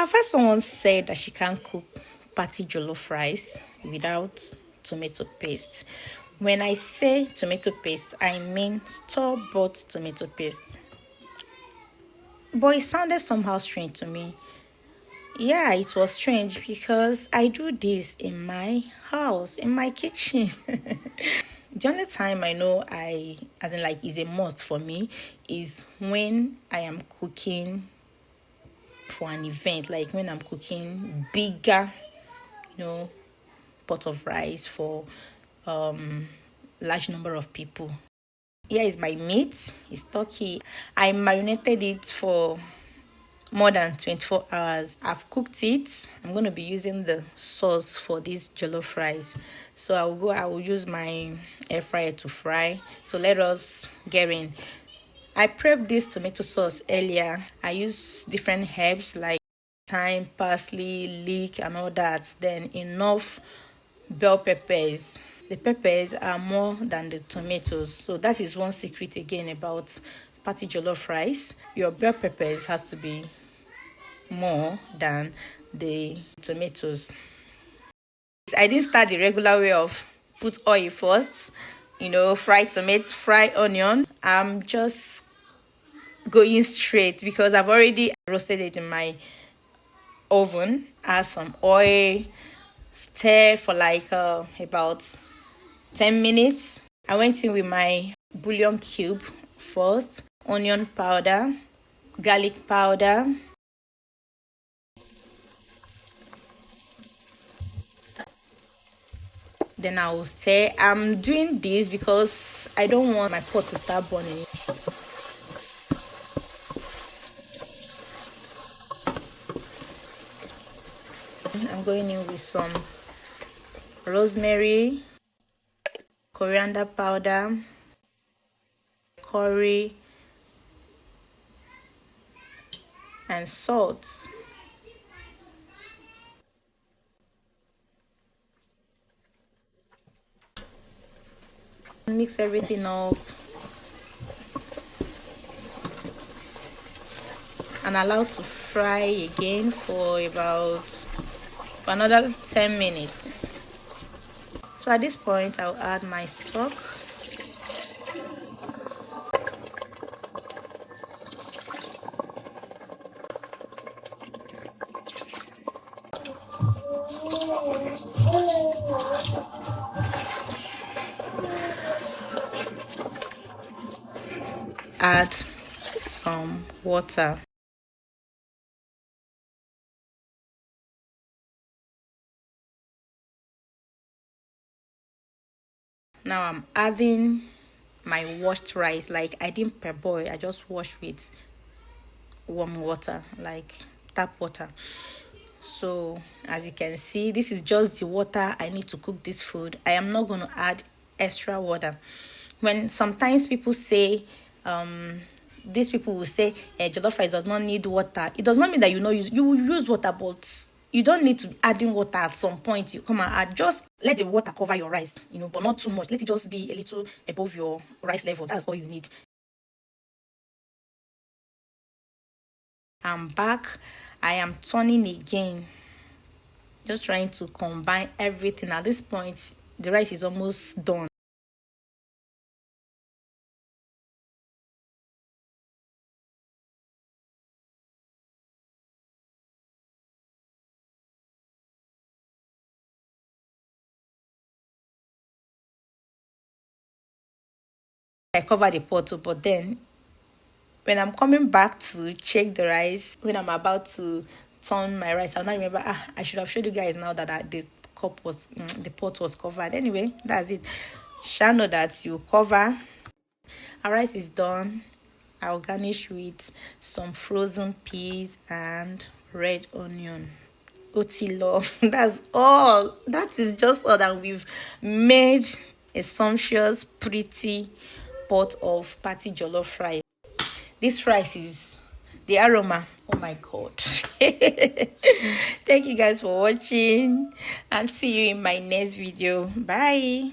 I've heard someone say that she can't cook party jollof rice without tomato paste. When I say tomato paste, I mean store-bought tomato paste. But it sounded somehow strange to me. Yeah, it was strange because I do this in my house, in my kitchen. The only time I know as in like, is a must for me is when I am cooking for an event, like when I'm cooking bigger, pot of rice for large number of people. Here is my meat. It's turkey. I marinated it for more than 24 hours. I've cooked it. I'm going to be using the sauce for this jollof rice. So I will use my air fryer to fry. So let us get in. I prepped this tomato sauce earlier. I use different herbs like thyme, parsley, leek, and all that. Then enough bell peppers. The peppers are more than the tomatoes. So that is one secret again about party jollof rice. Your bell peppers has to be more than the tomatoes. I didn't start the regular way of put oil first, fry tomato, fry onion. I'm just going straight because I've already roasted it in my oven. Add some oil, stir for like about 10 minutes. I went in with my bouillon cube first, onion powder, garlic powder, then I will stir. I'm doing this because I don't want my pot to start burning. I'm going in with some rosemary, coriander powder, curry, and salt. Mix everything up and allow to fry again for another 10 minutes. So at this point I'll add my stock. Add some water. Now I'm adding my washed rice. Like I didn't parboil, I just washed with warm water, like tap water. So as you can see, this is just the water I need to cook this food. I am not going to add extra water. When sometimes people say these people will say jollof rice does not need water, it does not mean that you use water, but you don't need to add in water at some point. You come and add, just let the water cover your rice, but not too much. Let it just be a little above your rice level. That's all you need. I'm back. I am turning again, just trying to combine everything. At this point the rice is almost done. I cover the pot too, but then when I'm coming back to check the rice, when I'm about to turn my rice, I'll not remember, I should have showed you guys now that the pot was covered. Anyway, that's it. Shall know that you cover. Our rice is done. I'll garnish with some frozen peas and red onion. Otilo. That's all. That is just all that we've made a sumptuous, pretty pot of party jollof rice. This rice is the aroma. Oh my god. Thank you guys for watching and see you in my next video. Bye.